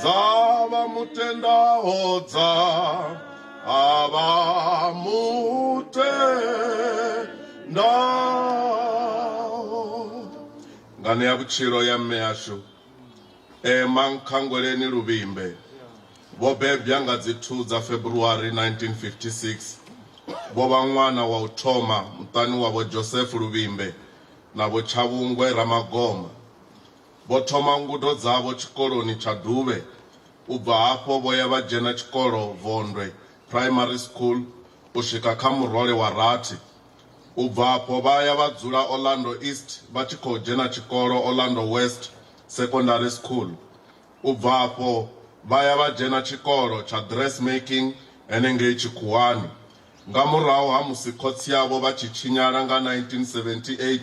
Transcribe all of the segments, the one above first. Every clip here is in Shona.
zava mutenda hodza ava mutenda ngane ya vutshilo ya mme yashu Emmah Nkangweleni Luvhimbe vho bebwa nga dzi 2 dza February 1956 vho vha ṅwana wa u thoma muṱani wa vho Joseph Luvhimbe na vho Chavhungwe Ramagoma vho thoma ngudo dzavho tshikoloni tsha Duvhe u bva hafho vho ya vha dzhena tshikolo Vondwe Primary School u swika kha murole wa rathi u bva hafho vha ya vha dzula Orlando East vha tshi khou dzhena tshikolo Orlando West Secondary School u bva hafho vha ya vha dzhena tshikolo tsha dressmaking henengei Tshikhuwani nga murahu ha musi khotsi yavho vha tshi tshinyala nga 1978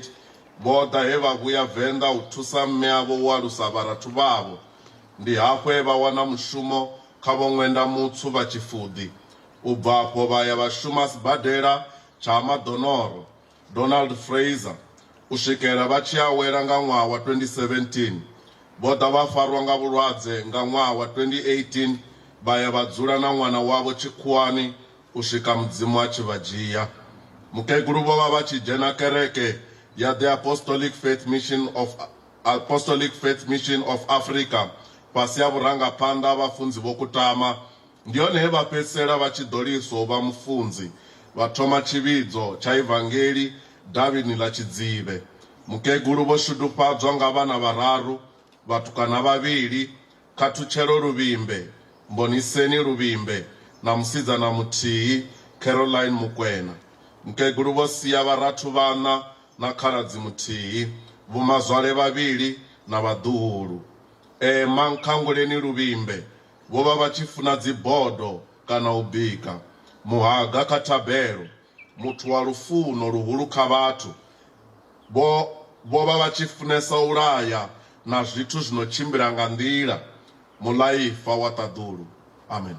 vho ḓa he vha vhuya Venḓa u thusa mme yavho u alusa vharathu vhavho ndi hafho he vha wana mushumo kha vho Ṅwenda Mutsu vha Tshifudi u bva hafho vha ya vha shuma sibadela tsha Madonoro Donald Fraser u swikela vha tshi awela nga ṅwaha wa 2017 vho ḓa vha farwa nga vhulwadze nga ṅwaha wa 2018 vha ya vha dzula na ṅwana wavho Tshikhuwani u swika Mudzimu a tshi vha dzhia mukegulu vho vha vha tshi dzhena kereke ya the Apostolic Faith Mission of Africa fhasi ya vhurangaphanḓa vhafunzi vho Kutama ndi hone he vha fhedzisela vha tshi ḓoliswa u vha mufunzi vha thoma tshivhidzo tsha evangeli davhini ḽa Tshidzivhe mukegulu vho shudufhadzwa nga vhana vhararu vhatukana vhavhili Khathutshelo Luvhimbe Mboniseni Luvhimbe na musidzana muthihi Caroline Mukwena mukegulu vho sia vharathu vhana na khaladzi muthihi vhomazwale vhavhili na vhaḓuhulu Emmah Nkangweleni Luvhimbe vho vha vha tshi funa dzibodo kana u bika muhaga kha thabelo muthu wa lufuno luhulu kha vhathu vho vha vha tshi funesa u laya na zwithu zwino tshimbila nga nḓila mulaifa wa ṱaḓulu amen.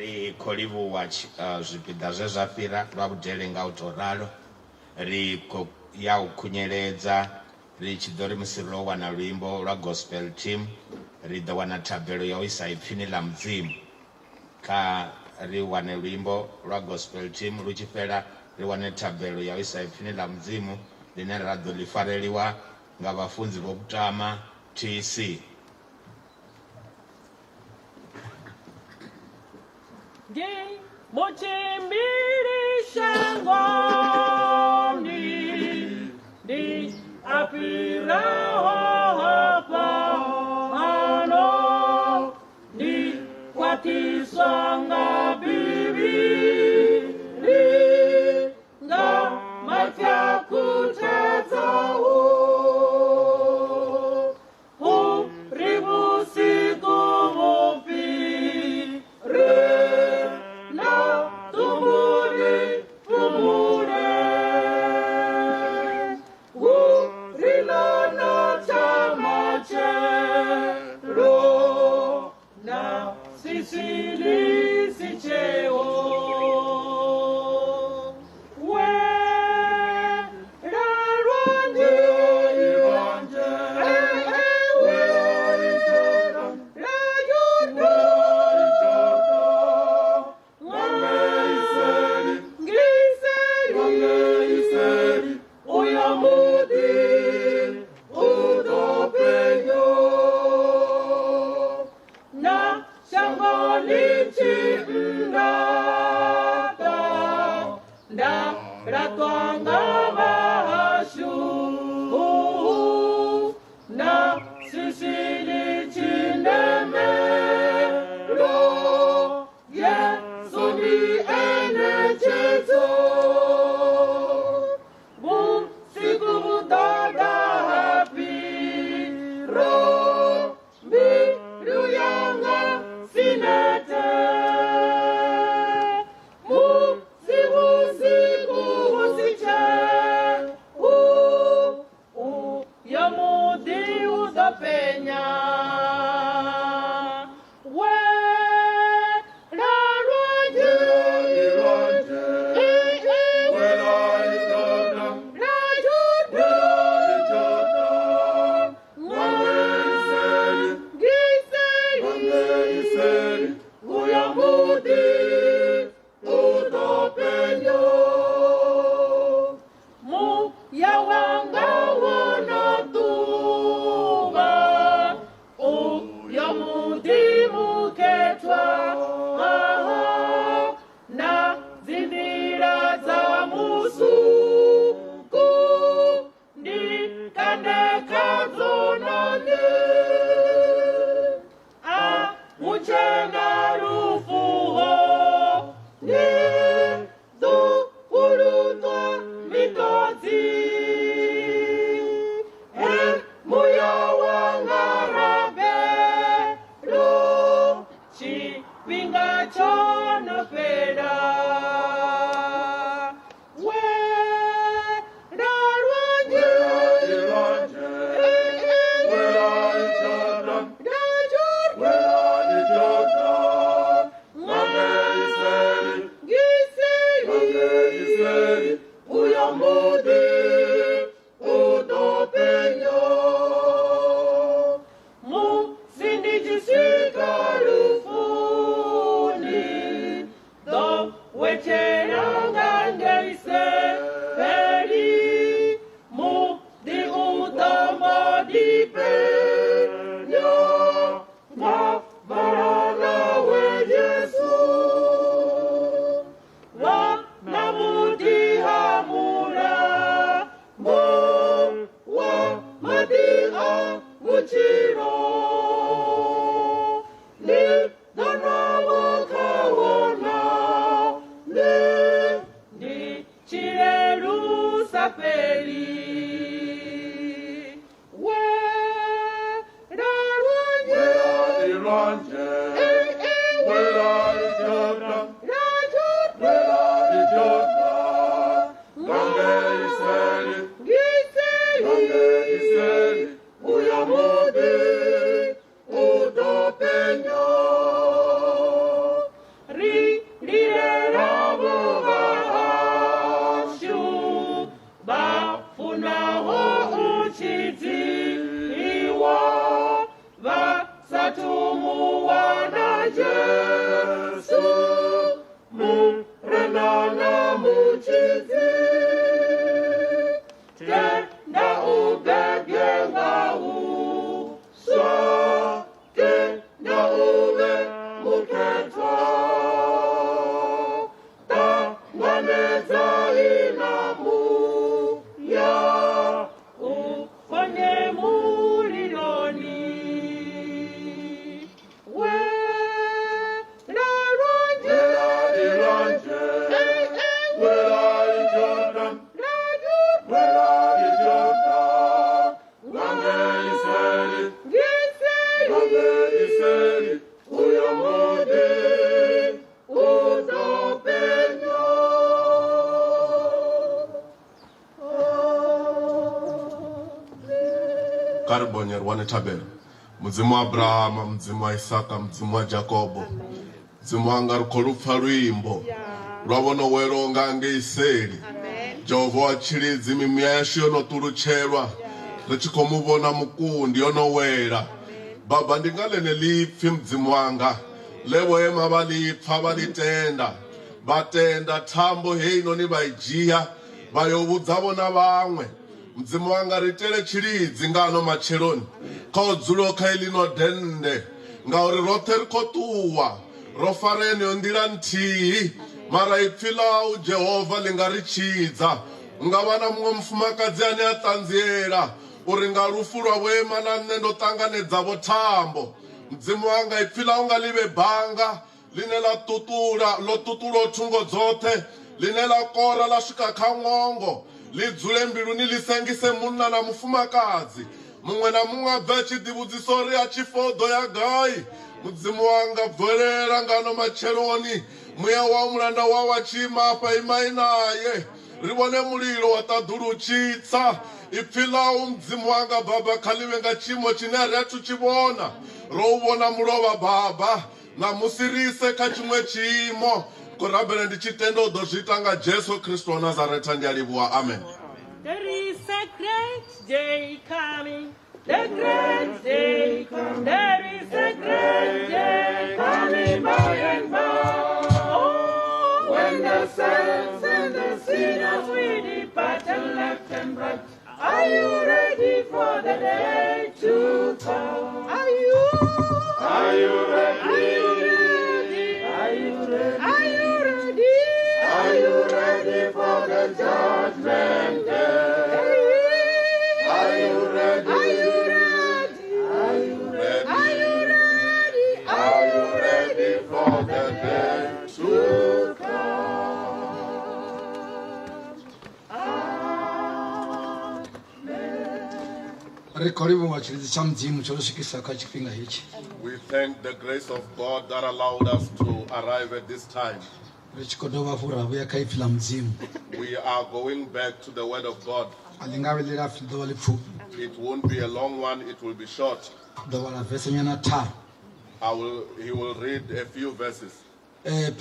Ri khou livhuwa zwipiḓa zwe zwa fhira lwa vhudele nga u tou ralo ri ya u khunyeledza ri tshi ḓo ri musi ro wana luimbo lwa gospel team ri ḓo wana thabelo ya u isa ipfhini ḽa Mudzimu kha ri wane luimbo lwa gospel team lu tshi fhela ri wane thabelo ya u isa ipfhini ḽa Mudzimu line ra ḓo ḽi fareliwa nga vhafunzi vho Kutama TC. Mochimbiri shangoni di apira hapa ano di watisanga bibi di nga matya kutata u ribusi kumopi Music, chonofera. Karibonyer wanetabera muzimu wa Abrahama, muzimu wa Isaka, muzimu wa Jacobo, muzimu wanga rukolupfa lwimbo lwabona weronga ngeiseli Jehova wachirizi mimya yasho notulucherwa lechikomubona mukundi yonowera Baba ndingalene lipfi mzimu wanga lewo ema balipfa balitenda batenda thambo heino ni baijia bayobudzabona bamwe mzimu wanga ritere chirizi ngano macheloni kaudzulo kailino dende ngauri rote rikotuwa rofarene ondira ntihi mara ipfilau Jehova lingarichidza ungavana mumwe mufumakadzi ane atanziera uri ngarufu rwawema nanne ndotanganedzavo thambo mzimu wanga ipfilau ngalive bhanga line lotutula thungo dzothe line lakora lasvika khamwongo lidzule mbiluni lisengise munna na mufumakadzi mumwe na mumwe abve chidibudziso ri achifodo ya gai mudzimu wanga bverera ngano macheloni muya wa mulanda wa wachimapa imai naye rivone mulilo watadhuruchitsa ipfilau mdzimu wanga Baba khalive nga chimo chine retu chivona rouvona mulova Baba na musirise kha chimwe chimo korabele ndichitendo dozvitanga Jesu Kristu wa Nazareta ndialivua amen. There is a great day coming, the great day coming. There is a great day coming by and by. Oh, when the saints and the sinners will depart and left and right. Are you ready for the day to come? Are you ready? Are you ready? Are you ready? Are you ready for the judgment day? Are you ready? Are you ready? Are you ready? Are you ready? Are you ready for the day to come? Rekoribu wachirizi cha mdzimu choloshikisa kachifing'a hichi. We thank the grace of God that allowed us to arrive at this time. We are going back to the Word of God. It won't be a long one, it will be short. He will read a few verses.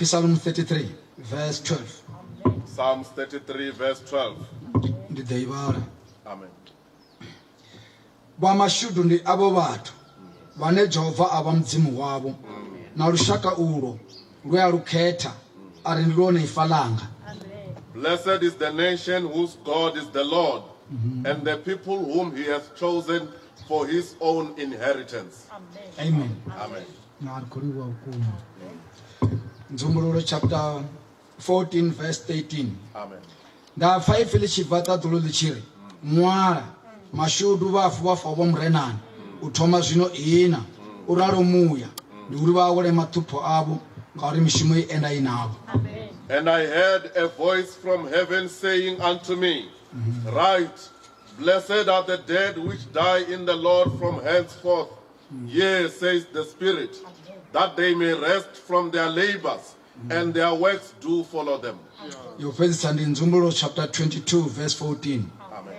Psalm 33, verse 12. Psalms 33, verse 12. Amen. Bamashudu ndi abo batu bane Jehova abamdzimu wabo na rushaka ulo rwaluketa arindirone ifalanga. Blessed is the nation whose God is the Lord, and the people whom he has chosen for his own inheritance. Amen. Amen. Nzumbulo chapter 14 verse 13. Amen. Da faifili chivata tululichiri mwala mashudu bafu bomrenani utoma zvino ina uraro muya nduri baole matupo abo ngari mishimo enda inabo. And I heard a voice from heaven saying unto me, Write, blessed are the dead which die in the Lord from henceforth. Yea, says the Spirit, that they may rest from their labors, and their works do follow them. You first stand in Nzumbulo chapter 22 verse 14. Amen.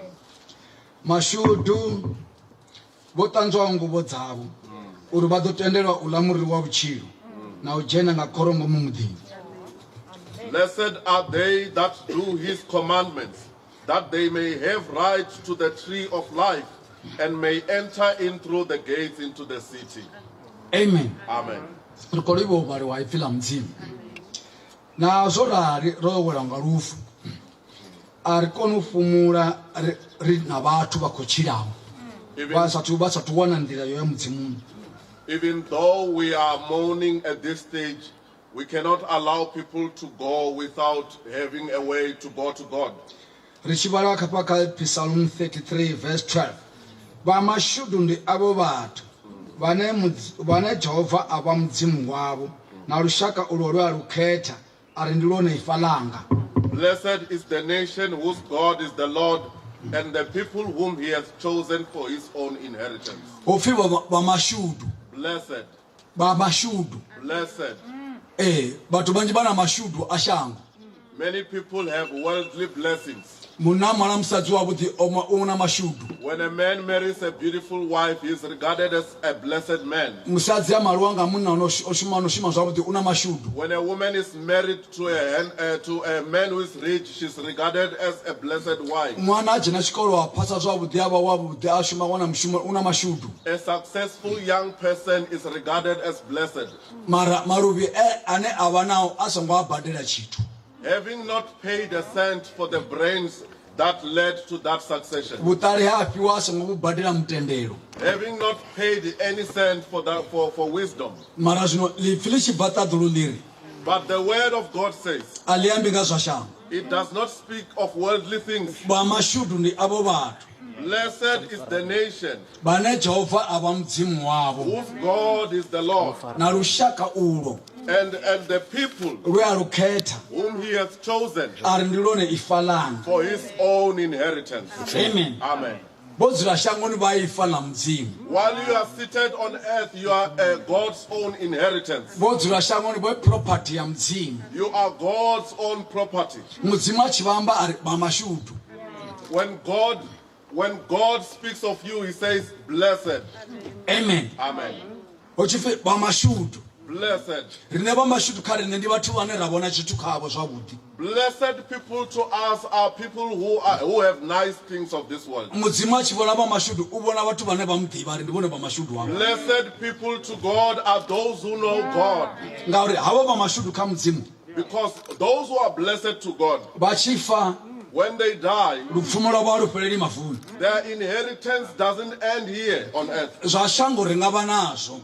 Mashudu botanzwa ngubo dzavo uri vadotenderwa ulamuri wa vuchiro na ujena nga korongo mumudini. Blessed are they that do his commandments, that they may have right to the tree of life, and may enter in through the gates into the city. Amen. Amen. Rikolibo bari wa ifila mzimu. Na zora rowela ngarufu. Arikonu fumura na batu bakochirawo. Basa tuwana ndira yo mzimu. Even though we are mourning at this stage, we cannot allow people to go without having a way to go to God. Richibara kapaka Psalm 33 verse 12. Bamashudu ndi abo batu bane Jehova abamdzimu wabo na rushaka ulolwa ruketa arindirone ifalanga. Blessed is the nation whose God is the Lord, and the people whom he has chosen for his own inheritance. Ofiwa bamashudu. Blessed. Bamashudu. Blessed. Batu banji bana mashudu ashangu. Many people have worldly blessings. When a man marries a beautiful wife, he is regarded as a blessed man. When a woman is married to a man who is rich, she is regarded as a blessed wife. A successful young person is regarded as blessed. Having not paid a cent for the brains that led to that succession. Having not paid any cent for wisdom. But the word of God says, it does not speak of worldly things. Blessed is the nation whose God is the Lord, and the people whom he has chosen for his own inheritance. Amen. Amen. While you are seated on earth, you are God's own inheritance. You are God's own property. When God speaks of you, he says, blessed. Amen. Amen. Blessed. Blessed people to us are people who have nice things of this world. Blessed people to God are those who know God. Because those who are blessed to God, when they die, their inheritance doesn't end here on earth.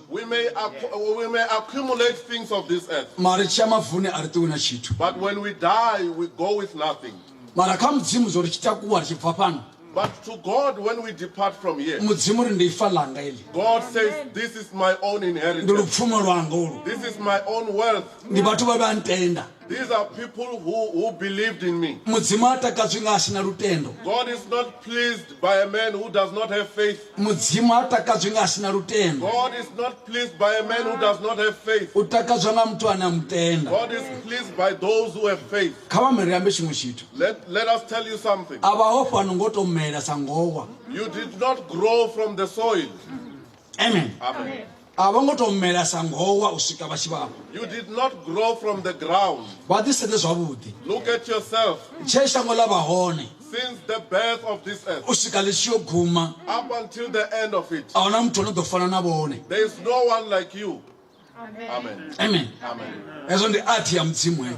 We may accumulate things of this earth, but when we die, we go with nothing. But to God, when we depart from here, God says, this is my own inheritance. This is my own wealth. These are people who believed in me. mudzimu atakadzwi nga asina lutendo God is not pleased by a man who does not have faith. mudzimu atakadzwi nga asina lutendo God is not pleased by a man who does not have faith. utakadzwa nga muthu ana mutenda God is pleased by those who have faith. kha vha miriambe chimwe chithu Let us tell you something. avaho fano ngotomela sa ngowa You did not grow from the soil. amen Amen. ava ngotomela sa ngowa u swika va xivava You did not grow from the ground. va tisele zwavhuḓi Look at yourself. tshe shango la vha hone Since the birth of this earth u swika lexi yo guma up until the end of it, a hu na muthu ono ḓo fana na vone there is no one like you. Amen. amen Amen. hezwo ndi art ya mudzimu heyo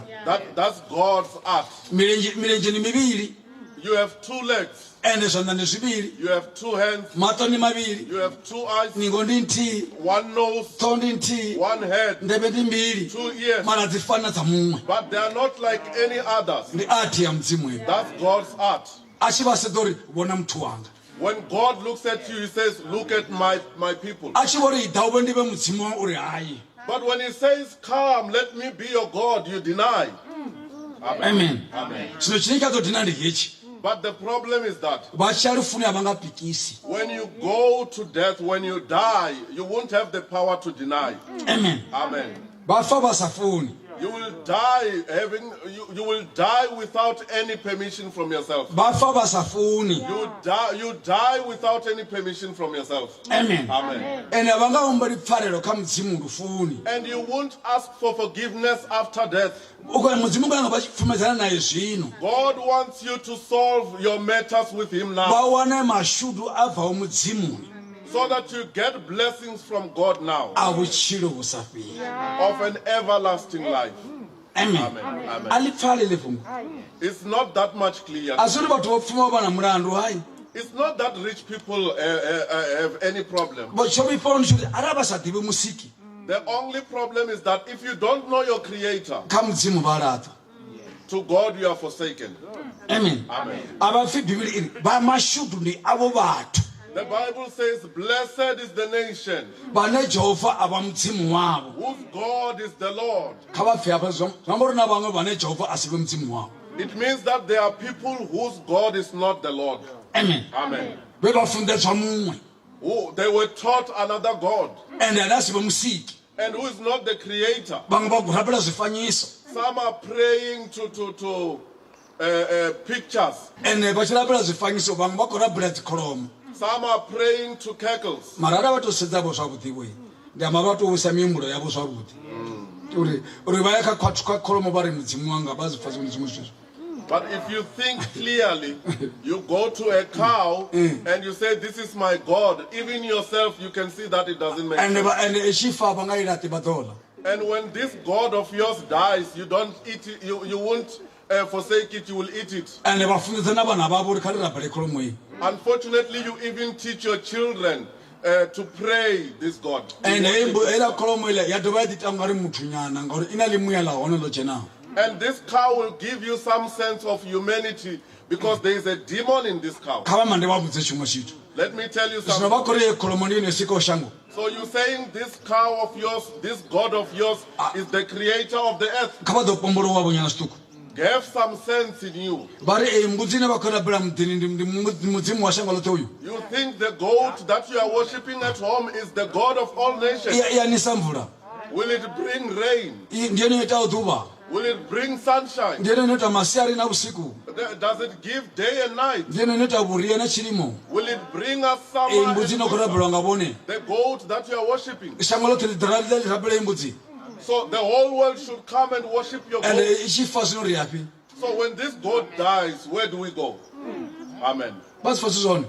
That's God's art. milenzheni mivili You have two legs. ende zwanḓani zwivili You have two hands. maṱo ndi mavili You have two eyes. ningo ndi nthihi One nose. ṱhoho ndi nthihi One head. ndeve ndi mbili Two ears. mara dzi fani na dza muṅwe But they are not like any others. ndi art ya mudzimu heyo That's God's art. a tshi vha sedza uri vhona muthu wanga When God looks at you, He says, "Look at my people." a tshi vha uri ḓa uvhe ndi vhe mudzimu wa uri hayi But when He says, "Come, let me be your God," you deny. amen Amen. zwino tshine tsha ḓo dina ndi hetshi But the problem is that vha tshi a ri funi a vha nga pikisi when you go to death, when you die, you won't have the power to deny. amen Amen. vha fa vha sa funi You will die you will die without any permission from yourself. vha fa vha sa funi You die without any permission from yourself. amen Amen. ende vha nga humbeli pfarelo kha mudzimu lufuni And you won't ask for forgiveness after death. ukona mudzimu kana vha tshi pfumedzana naye zwino God wants you to solve your matters with Him vha now, wane mashudu a bvaho mudzimuni so that you get blessings from God now a vhutshilo vhu sa fheli of an everlasting life. amen Amen. Amen. a ḽi pfale ḽi fhungo It's not that much clear. a si uri vhathu vho pfuma vha na mulandu hayi It's not that rich people have any problem. tsho vhifhaho ndi tshuri arali vha sa ḓivhi musiki The only problem is that if you don't know your Creator, kha mudzimu vha laṱa to God you are forsaken. amen Amen. a vha pfi bivhili iri vha mashudu ndi avho vhathu The Bible says, "Blessed is the nation vhane jehova a vha mudzimu wavho whose God is the Lord." kha vha pfi hafha zwamba uri na vhaṅwe vhane jehova a si vhe mudzimu wavho It means that there are people whose God is not the Lord. amen Amen. vhe vha funḓedzwa muṅwe They were taught another God, ende ane a si vhe musiki and who is not the Creator. vhaṅwe vha rabela zwifanyiso Some are praying to pictures. ende vha tshi rabela zwifanyiso vhaṅwe vha khou rabela dzikholomo Some are praying to cackles. mara arali vha tou sedzavho zwavhuḓi vhoi ndi amba vha tou wisa mihumbulo yavho zwavhuḓi uri vha ye kha khwathu kha kholomo vha ri mudzimu wanga vha zwi pfa zwiṅwe zwithu zwiswo But if you think clearly, you go to a cow and you say, "This is my God." Even yourself, you can see that it doesn't make ende sense. ende i tshi fa vha nga i laṱi vha ḓo ḽa And when this God of yours dies, you don't eat it. You won't forsake it. You will eat it. ende vha funḓedza na vhana vhavho uri kha ri rabele kholomo iyi Unfortunately, you even teach your children to pray this God. ende heiḽa kholomo iḽa ya dovha ya ḓi ita ungari muthu nyana ngauri i na ḽimuya ḽa hone ḽo dzhenaho And this cow will give you some sense of humanity because there is a demon in this cow. kha vha mande vha vhudze tshiṅwe tshithu Let me tell you zwino something. vha khou ri kholomo ndi yone sikaho shango So you're saying this cow of yours, this God of yours, is the creator of the earth. kha vha ḓo pombolowa vhonyana zwiṱuku Have some sense in you. vha ri ei mbudzi ine vha khou rabela muḓini ndi mudzimu wa shango ḽoṱhe uyu You think the goat that you are worshipping at home is the God of all nations. i a nisa mvula Will it bring rain? ndi yone itaho ḓuvha Will it bring sunshine? ndi yone inoita masiari na vhusiku Does it give day and night? ndi yone inoita vhuria na tshilimo Will it bring us ei summer mbudzi ino khou and winter? rabelwa nga vhone The goat that you are worshipping. shango ḽoṱhe ḽi ḓi rabela ei mbudzi So the whole world should come and worship your ende goat. i tshi fa zwino ri afhi So when this goat dies, where do we go? Amen. vha si fa zwithu zwone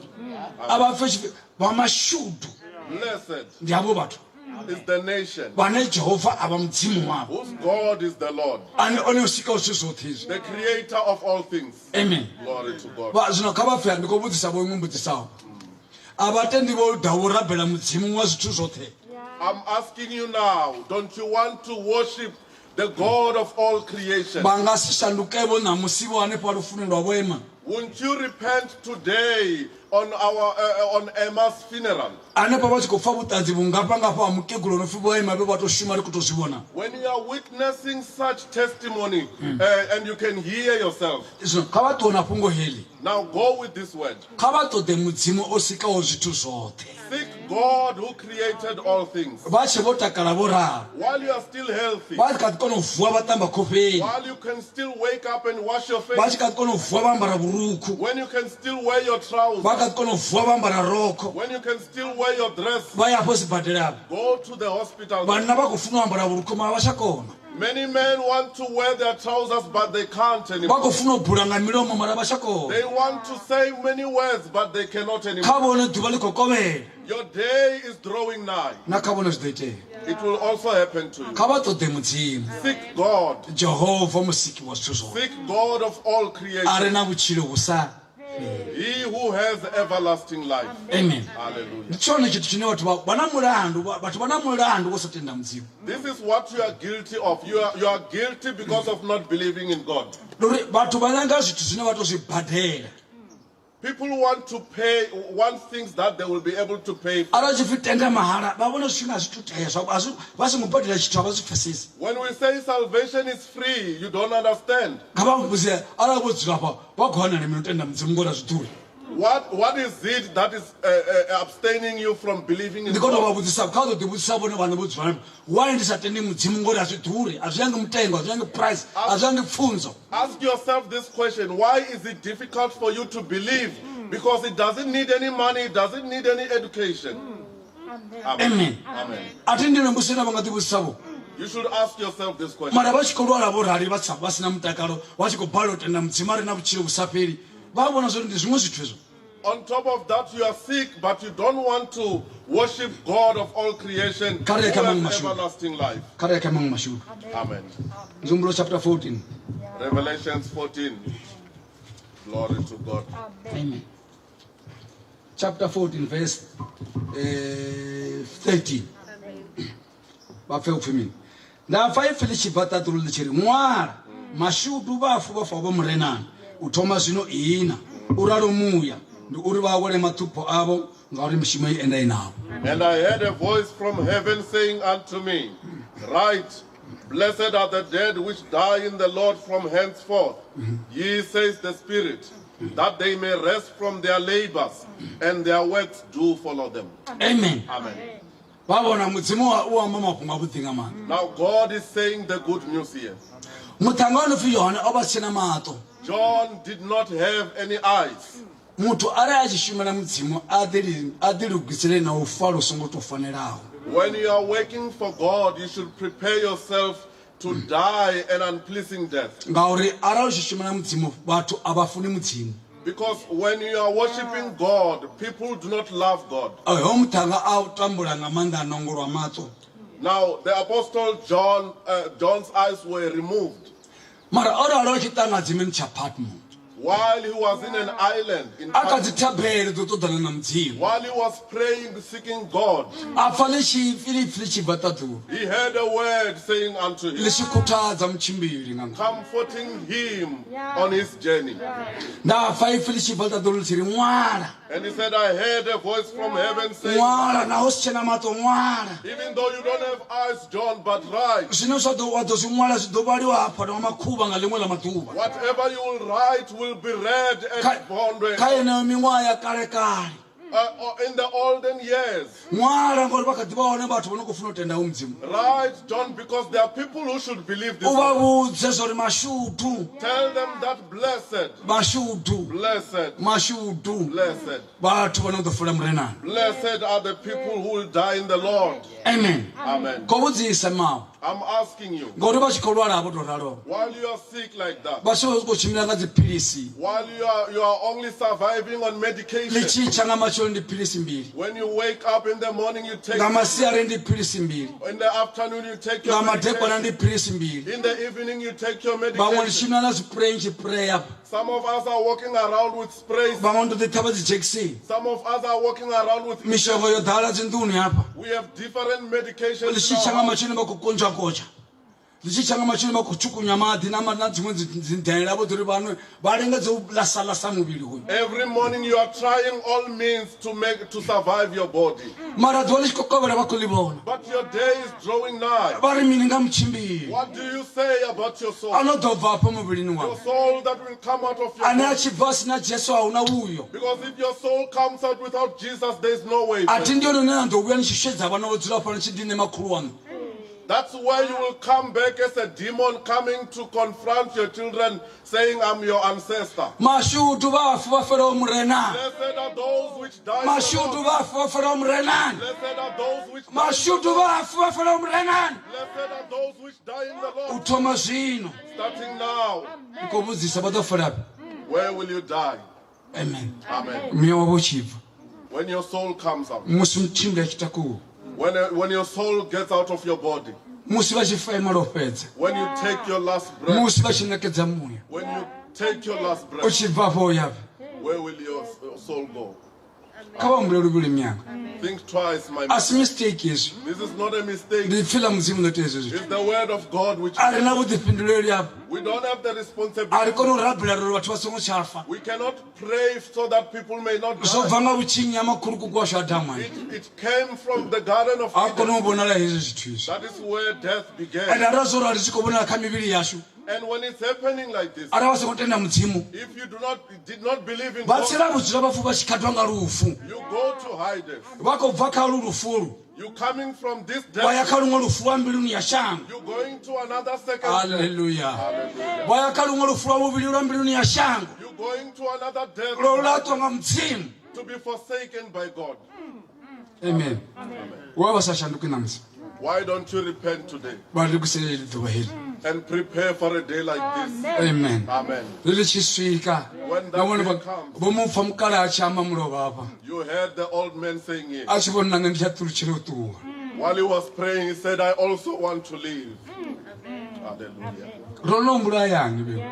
a vha pfe tshifhi vha mashudu Blessed ndi havho vhathu is the nation vhane jehova a vha mudzimu wavho whose God is the Lord, ane one o sikaho zwithu zwoṱhe izwi the creator of all things. amen Glory to God. zwino kha vha pfe ndi khou vhudzisa vho iṅwe mbudzisaho a vha tendi vho ḓa u rabela mudzimu wa zwithu zwoṱhe I'm asking you now, don't you want to worship the God of all creation. Won't you repent today on on Emmah's funeral? When you are witnessing such testimony and you can hear yourself, now go with this word. Seek God who created all things. While you are still healthy, while you can still wake up and wash your face, when you can still wear your trousers, when you can still wear your dress, go to the hospital. Many men want to wear their trousers, but they can't anymore. They want to say many words, but they cannot anymore. Your day is drawing nigh. It will also happen to you. Seek God. Seek God of all creation. He who has everlasting life. Amen. Hallelujah. This is what you are guilty of. You are guilty because of not believing in God. People want to pay, want things that they will be able to pay for. When we say salvation is free, you don't understand. What is it that is abstaining you from believing in God? Ask yourself this question. Why is it difficult for you to believe? Because it doesn't need any money, it doesn't need any education. Amen. Amen. You should ask yourself this question. On top of that, you are sick, but you don't want to worship God of all creation who has everlasting life. Amen. Chapter 14. Revelations 14. Glory to God. Amen. Chapter 14, verse 13. And I heard a voice from heaven saying unto me, Write, blessed are the dead which die in the Lord from henceforth. Ye, says the Spirit, that they may rest from their labors, and their works do follow them. Amen. Amen. Now God is saying the good news here. John did not have any eyes. When you are working for God, you should prepare yourself to die an unpleasing death. Because when you are worshiping God, people do not love God. Now, the Apostle John, John's eyes were removed while he was in an island, while he was praying, seeking God. He heard a word saying unto him, comforting him on his journey. And he said, I heard a voice from heaven saying, even though you don't have eyes, John, but write. Whatever you will write will be read and pondered. In the olden years. Right, John, because there are people who should believe this. Tell them that blessed are the people who will die in the Lord. Amen. Amen. I'm asking you, while you are sick like that, while you are only surviving on medication, when you wake up in the morning, you take in the afternoon you take your medication. In the evening you take your medication. Some of us are walking around with sprays. Some of us are walking around with we have different medications. lichichanga machini makuchukunya madhi na dzimwe dzindhaira avo tori vanwe varengedzo lasalasa muviri uyu. Every morning you are trying all means to survive your body. mara dzuva lichikokovera vakulivona But your day is drawing nigh. vari mini ngamuchimbiri What do you say about your soul? anodobva apa muvirini Your wavo soul that will come out of your ane body. achibva asina jesu hauna uyo. Because if your soul comes out without Jesus, there is no way. ati ndiyo nenandouya nichishedza vana vodzura pano chidine makuru wanu. That's where you will come back as a demon coming to confront your children, saying, I'm your ancestor. mashudu vafu vaferawo murenani. Blessed are those which die in the mashudu Lord. vafu vaferawo murenani. Blessed are those which die in the mashudu Lord. vafu vaferawo murenani. Blessed are those which die in the Lord. utoma zvino Starting now, ikovudzisa vatoferapi. where will you die? amen. Amen. mweya wavo uchibva When your soul comes out. musi muchimbiri achitakuwo When your soul gets out of your body. musi vachifema lopedza When you take your last breath. musi vachinekedza muya When you take your last breath. uchibvapo uyavi Where will your soul go? kavamumbire ruviri myanga Think twice, my man. asi mistake izvi This is not a mistake. ndipfila mudzimu noita izvozvi It's the word of God which arina vudhipinduleli apo we don't have the ari responsibility. kono rabhira roro vati vasingochafa We cannot pray so that people may not die. zobva ngavuchinya makuru kugwa zvaadhamwani It came from the Garden of akono Eden. kubonala izvi zvithu izvi That is where death and began. arazora richikobonala kamiviri yashu And when it's happening like this, ari vasingotenda mudzimu if you did not believe in God, vatsira vudzira vafu vachikatwa nga rufu you go to Hades. vakobva kalu rufuru You coming from this vaya death, kalumwe rufu wa mbiluni ya shango. you're going to another second death. Haleluya. Vaya kalumwe rufu wa mubili wa mbiluni ya shango. You're going to another death Lolatwa nga mdzimu. to be forsaken by God. Amen. Wava sashanduki namsi. Why don't you repent today Vari kuseleli dhuva hili. and prepare for a day like this? Amen. Amen. Lili chiswika. When that Nawone day comes, bomufa mkala achama mulova apa. you heard the old man saying it. Achibona nanga ndichatuluchira utuwa. While he was praying, he said, I also want to live. Hallelujah. Ronombula yangi bebu.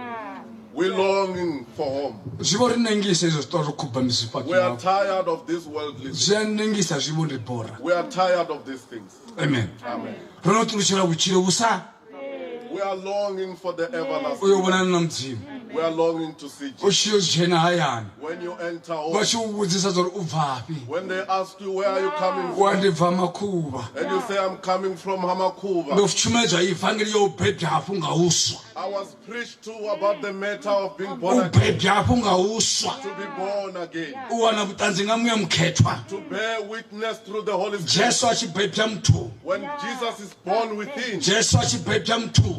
We're longing for home. Zvivo rinengisa izvo zitori kubva misipaki We are wavo. tired of this worldly thing. Zvianengisa zvivo ribhora. We are tired of these things. Amen. Amen. Ronotuluchira uchire usa. We are longing for the everlasting. Uyobonana na mdzimu. We are longing to see Jesus. Uchiyochena hayani. When you enter home, Vachiudzisa zori ubvapi. when they ask you, where are you coming from? Wandibva makuva. And you say, I'm coming from Hamakuva. Ndofuchumedzwa ivhangeri yeubhebhi hapo ngauswa. I was preached to about the matter of being born again. Ubhebhi hapo ngauswa. To be born again. Uwana kutanzi ngamuya mukhetwa. To bear witness through the Holy Spirit. Jesu achibhebha mtu. When Jesus is born within. Jesu achibhebha mtu.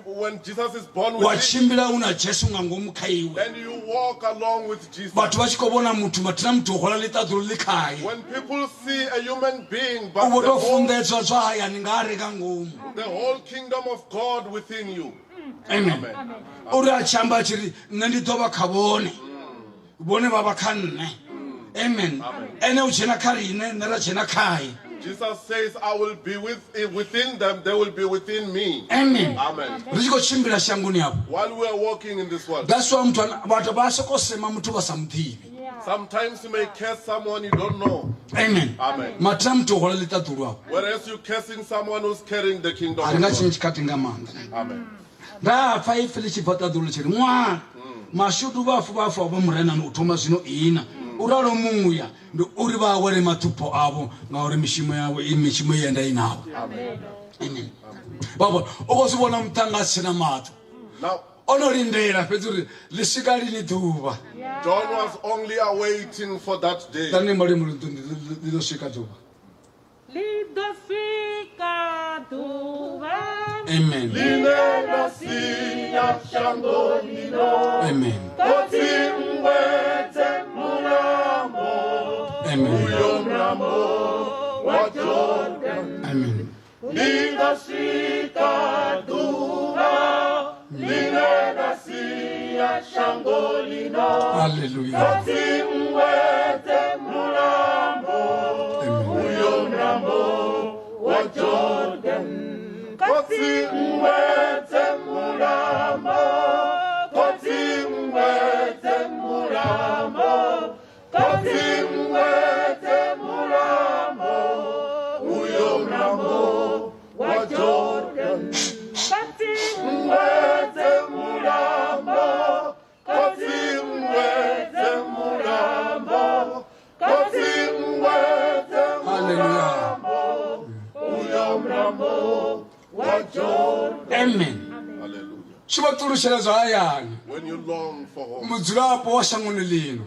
When Jesus is born within. Wachimbira una Jesu ngangomuka iwe. And you walk along with Jesus. Vatu vachikobona mutu matina mtu hola litadzulu likhaya. When people see a human being, but Ubotofundedzwa zvahayani ngareka ngomu. the whole kingdom of God within you. Amen. Uri achamba chiri nenditova kavone. Vone vavakanne. Amen. Ene uchena karine nera chena kai. Jesus says, I will be within them, they will be within me. Amen. Amen. Richikochimbira shanguni hapo. While we are walking in this world, That's why vatu vasokosema mutu vasamudhivi. sometimes you may curse someone you don't know. Amen. Amen. Matina mtu hola litadzulu hapo. Whereas you're cursing someone who's carrying the kingdom of Haringa God. chinhu chikati ngamanda. Amen. Ndapfa ife lichibva tadzulu chiri mwana. Mashudu vafu vamurena utoma zvino ina. Uralo muya ndo uri vawere matupo avo ngauri mishimo yavo imishimo yenda inavo. Amen. Baba, ukosibona mtanga sina mato. Now, Onorindera pedzuri lisvika rini dhuva. John was only awaiting for that day. Tani mari lidosvika dhuva. Lidosvika dhuva. Amen. Amen. Amen. Amen. Hallelujah. Jordan. Shibatulushela zayani. When you long for home. Mudzulapo washangoni lino.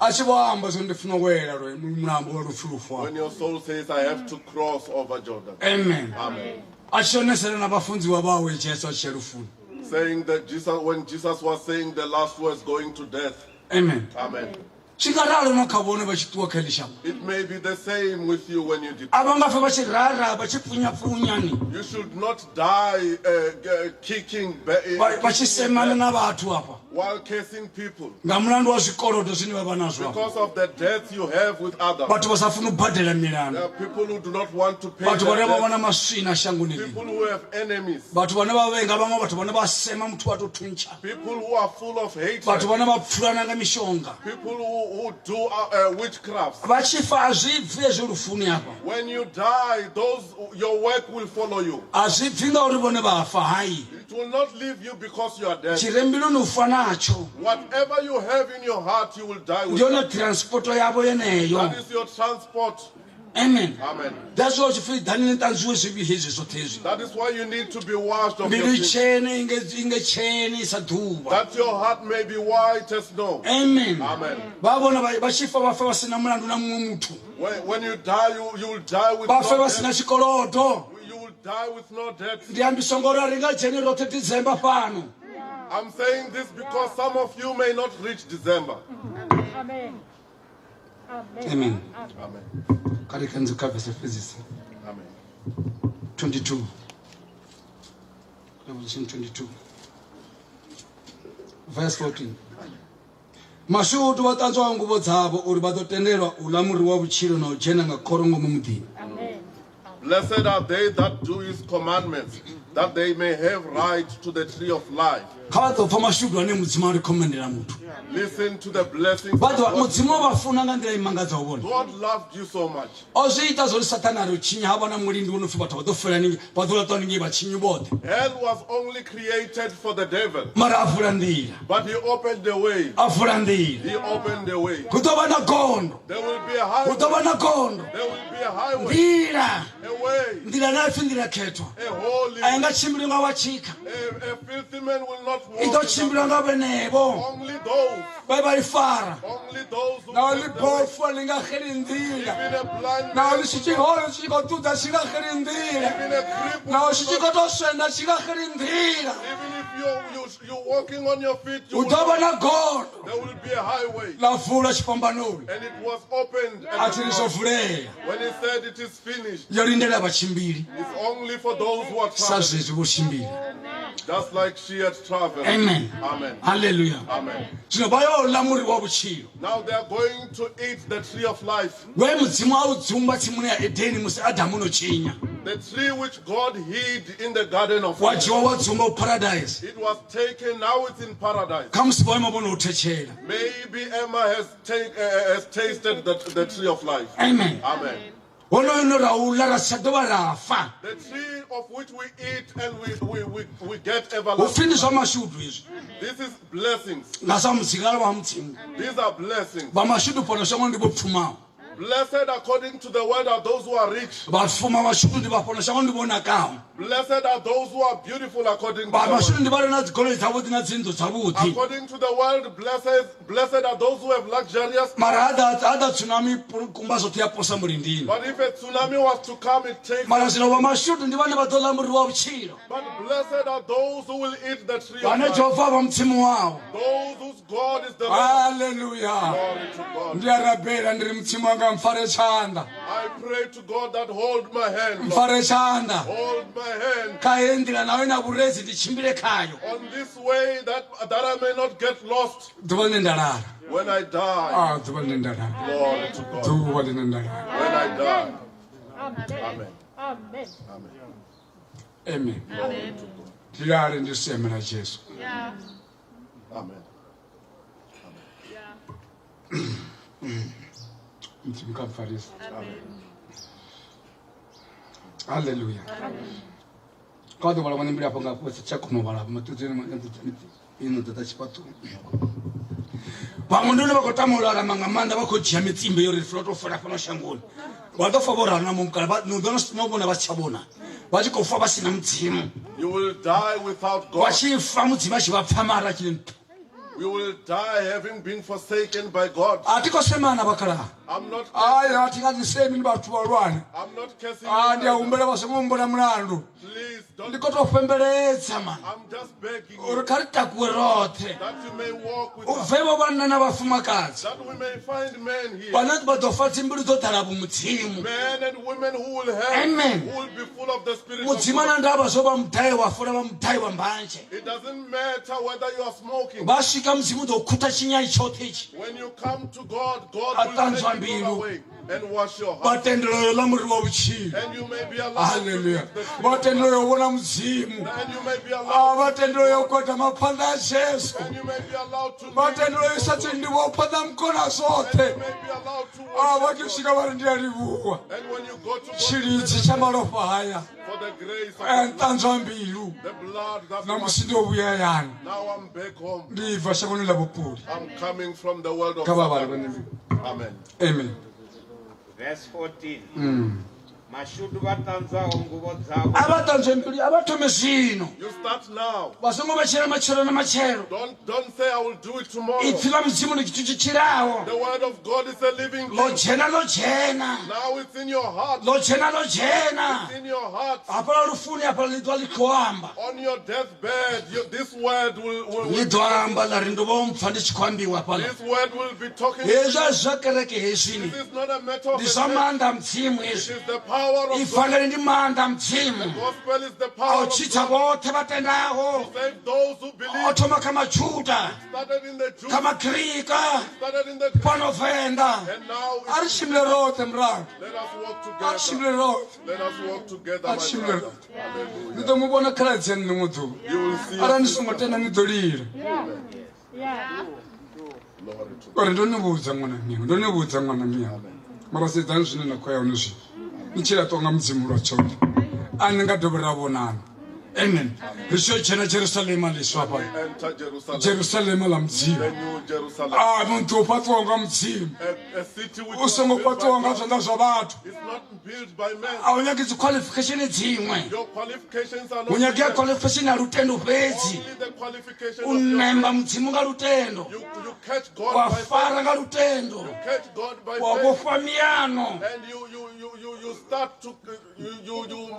Achibamba zondifuna kwela lo mlambo olufulufu. When your soul says, I have to cross over Jordan. Amen. Amen. Ashonesela nabafunzi wabawe Jesu achilufuna. Saying that when Jesus was saying the last words going to death. Amen. Amen. It may be the same with you when you depart. You should not die kicking while cursing people because of the death you have with others. There are people who do not want to pay their debts. People who have enemies. People who are full of hatred. People who do witchcraft. When you die, your work will follow you. It will not leave you because you are dead. Whatever you have in your heart, you will die with that. That is your transport. Amen. Amen. That's what you feel. That is why you need to be washed of your sins. That your heart may be white as snow. Amen. Amen. When you die, you will die with no debt. You will die with no debt. I'm saying this because some of you may not reach December. Amen. Amen. Amen. Amen. 22. Revelation 22. Verse 14. Mashudu watanzwa ngubo dzavo uri vatotenderwa ulamuri wa vuchiro na ujena nga korongo mumudini. Blessed are they that do his commandments, that they may have right to the tree of life. Listen to the blessings of God. God loved you so much. Hell was only created for the devil. But he opened the way. He opened the way. There will be a highway. There will be a highway. A way. A holy way. A filthy man will not walk. Only those. Only those who Now, even a blind man, even if you're walking on your feet, there will be a highway. And it was opened at the cross. When he said it is finished, it's only for those who are traveling. Just like she had traveled. Amen. Amen. Hallelujah. Amen. Now they are going to eat the tree of life. The tree which God hid in the garden of paradise. It was taken, now it's in paradise. Maybe Emmah has tasted the tree of life. Amen. Amen. The tree of which we eat and we get everlasting. This is blessings. These are blessings. Blessed according to the word are those who are rich. Blessed are those who are beautiful according to the word. According to the word, blessed are those who have luxurious. But if a tsunami was to come, it takes. But blessed are those who will eat the tree of life. Those whose God is the Lord. Hallelujah. Glory to God. I pray to God that hold my hand, Lord. Hold my hand on this way that I may not get lost when I die. Glory to God. When I die. Amen. Amen. Amen. Amen. Amen. Hallelujah. God wala wanimbi hapo ngapo chakuno wala matuzeni ino tatachipatu. Bamundule bakotamula la mangamanda bakochia mitsimbe yori floto fora kono shangoni. Wado favora na mumkala no bona bachabona. vachikofa vasina mudzimu You will die without God. vachifa mudzimu achivapfamara chintu You will die having been forsaken by God. atikosemana vakala I'm not aya atingazisemi ni vatu valwane I'm not cursing you. ndiaumbele vasengombona mulandu Please don't. ndikotofembeledza mana I'm just begging you uri karitakuwe rothe that you may walk with us. ubvevo vanna na vafumakadzi That we may find men here. vanati vadofa dzimbiri dzodhara vumudzimu Men and women who will have, Amen. who will be full of the Spirit of mudzimana God. ndava zova mudhayi wafura vamudhayi wambanje It doesn't matter whether you are smoking. vasvika mudzimu ndokhuta chinyai chote ichi When you come to God, God will Atanzwa take it mbilu. all away and wash your heart. vatendeloyo lamuri wa vuchii And you may be allowed to haleluya live the Spirit. vatendeloyo vona mudzimu And you may be allowed vatendeloyo kwata mapanda a jesu and you may be allowed to live vatendeloyo before isati God. ndivopanda mukona And zote you may be allowed to worship God. vachisvika vari ndiyalivuwa And when you go to God chilidzi chamalofa haya for the grace of the blood, entanzwa mbilu the blood that namusi ndiovuya yani now I'm back home. ndibva shakonela vupuli I'm coming from the world of kava vari Satan. vanemi Amen. amen Verse 14. Mashudu vatanzwawo nguvo dzavo. avatanzwe mbili avatome zvino You start now. vasongo vachera machero namachero Don't say I will do it tomorrow. ipfi la mudzimu ni chitu chichirawo The word of God is a living thing. lojena Now it's in your heart. lojena It's in your heart. hapana rufuni hapana lidwa likoamba On your deathbed, this word will lidwamba lari ndovomupfa ndichikwambiwa pala this word will be talking. hezvi hazvakereke hezvini This is not a matter of a faith. ndizvamanda mudzimu It izvi is the power of God. ifanire ndimanda mudzimu Gospel is the power of auchita God. vothe vatendavo Save those who believe. otoma kamajuda Started in the Jews. kamagrika Started in the Greeks. panovhenda And now ari shimile rothe muraro let us walk ari together. shimile rothe Let us walk together, my Ashimwe. brother. Hallelujah. nditomuvona kaladzi yani nemudzuva You will see ara us. ndisongotenda ndidolira Glory to God. ori ndonivudza mwana miwa ndonivudza mwana miwa marasedzani zvine nakwayaone zvi nichiratonga mudzimu rwachoto aningadhoveravonana amen richochena jerusalema leswapa Enter Jerusalem. jerusalema la mudzimu The new Jerusalem. muntu opatiwanga mudzimu A city which was built by usongopatiwanga God. zvanda zvavantu It's not built by men. aunyaki dziqualification dzimwe Your qualifications are not unyaki ya given. qualification ya lutendo pedzi Only the qualifications of your unemba faith. mudzimu nga lutendo You catch God by wafara faith. nga lutendo Catch God by faith. wabofa miyano And you start to you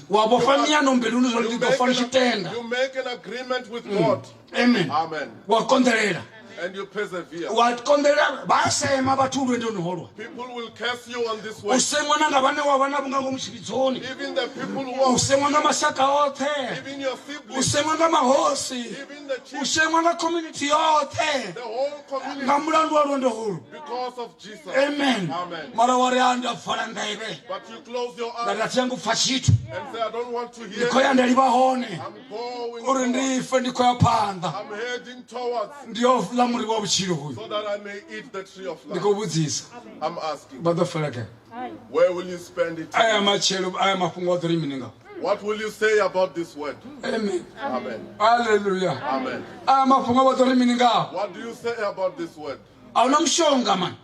wabofa miyano mbeli unozolidofana chitenda you make an agreement with God. amen Amen. wakondelela And you persevere. wakondelela vasema vatu ulwendo niholwa People will curse you on this way. usemwa nanga vane wavana vungango muchividzoni Even the people who are, usemwa nga masaka othe even your siblings, usemwa nga mahosi even the chief, usemwa nga community yothe the whole community, nga mulandu wa lwendo hulu because of Jesus. amen Amen. mara wari andapfala ndaive But you close your eyes ndatati yangu pfa chitu and say, I don't want to hear. ndikoya ndalivahone I'm going uri forward. ndife ndikoya panda I'm heading towards ndiyolamuri wa vuchilo huyu so that I may eat the tree of life. ndikuvudzisa I'm asking, vatofeleke where will you spend it? aya machelo aya mafungo atori mininga What will you say about this word? amen Amen. haleluya Amen. aya mafungo vatori mininga What do you say about this word? auna mushonga mani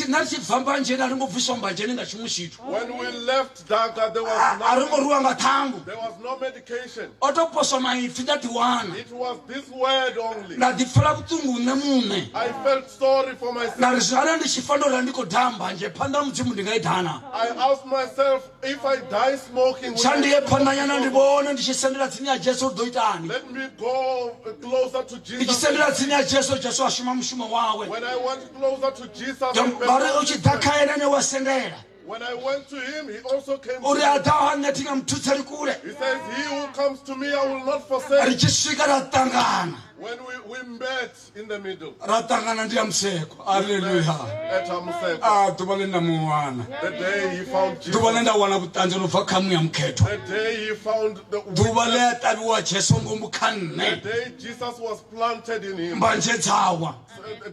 narichibvamba njeni aringobviswa njeni nga chimwe chitu When we left Dhaka, there was nothing. aringoruwa nga tangu There was no medication. otoposwa maipfi ndatiwana It was this word only. ndadipfela vutungu nemune I felt sorry for myself. narizvana ndichifandora ndikodhamba nje panda mudzimu ndingaidhana I asked myself, if I die smoking, will I- chandiye pandanyana ndivone ndichisendera dzini ya jesu ridoitani let me go closer to Jesus. ndichisendera dzini ya jesu jesu ashuma mushumo wawe When I went closer to Jesus, vari uchidhakaena newasendera when I went to him, he also came to uri me. adawanetinga mututsari kure He says, he who comes to me, I will not forsake. richisvika ratangana When we met in the middle ratangana ndiya museko aleluya at Amuseko, dhuva lendamuwana the day he found Jesus, dhuva lendawana vutanzi nobva kamu ya mukheto the day he found the dhuva witness, leyataviwa jesu the ngomukhanne day Jesus was planted in him, mbanje dzawa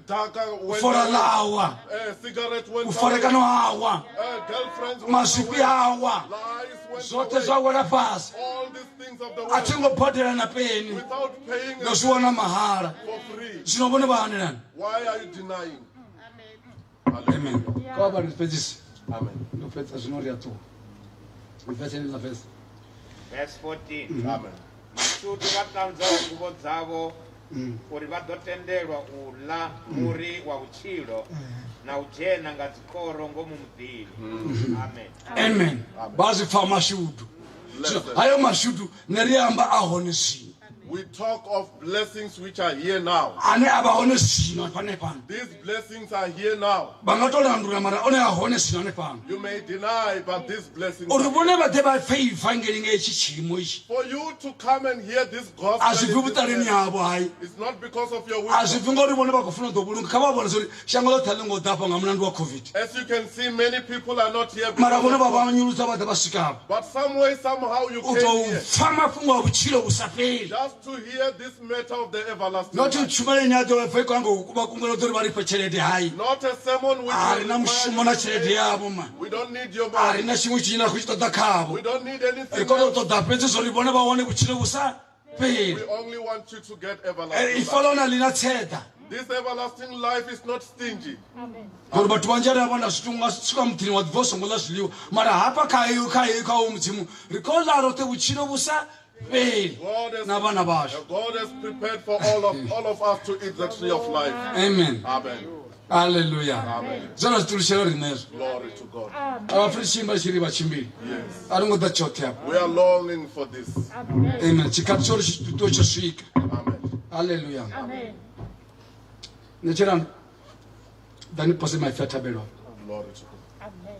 Dhaka went fora away, lawa cigarette went away, kufarekano hawa girlfriends went mazvipi away, hawa lies went zvote away, zvawela pasi all these things of the world atingobhodhera napeni without paying a ndozviona mahara for free. zvinovone vahanirani Why are you denying? amen kwava ndipedzisi Amen. ndopedza zvinorya tu ndipedze ndinapedza verse 14. Amen. Mashudu vatanzawo nguvo dzavo uri vadotenderwa ula muri wa uchilo na ujena nga dzikoro ngomumudhiri. Amen. Amen. Bazifa mashudu. Hayo mashudu neriamba ahonesi. We talk of blessings which are here now. Ane abahonesi na panepan. These blessings are here now. Bangatola ndura mara one ahonesi na nepan. You may deny, but these blessings Urubone bateba faith fangelinga echichimo ichi. for you to come and hear this gospel. Asivubutari ni abo hai. It's not because of your wisdom. Asivungori bone bakufuna dobulungu kaba bona sori shangolo talengo dapa ngamnandu wa COVID. As you can see, many people are not here. Mara bone because of baba nyuluza bataba sikaba. but some way, somehow you came Uto here fama fungo buchilo busafiri. just to hear this matter of the everlasting Not life. chumale nyato fe kwango kuba kungelo tori bari pechelede hai. Not a sermon which Ari will na require mshumo you na to chelede pay. yabo ma. We don't need your Ari money. na shimu china kuchita kabo. We don't need anything Ikodo else. to da pete sori bone ba wone buchilo busa. Pe. We only want you to get everlasting life. Ifalona lina tseta. This everlasting life is not stingy. Kuri batu wanjara abana situnga suka mtini wa divorce ngola siliwa. Mara hapa kayo ka umtimu. Rikola rote buchilo busa. Pe. God has, Na bana basho. God has prepared for all of us to eat the tree of life. Amen. Amen. Hallelujah. Amen. Zona tulishero rinezo. Glory to God. Abafrishimba shiri bachimbiri. Yes. Arungo da chote hapo. We are longing for this. Amen. Chikapsoro chitutocha swika. Amen. Hallelujah. Amen. Nechera dani pose my fatabelo. Glory to God. Amen.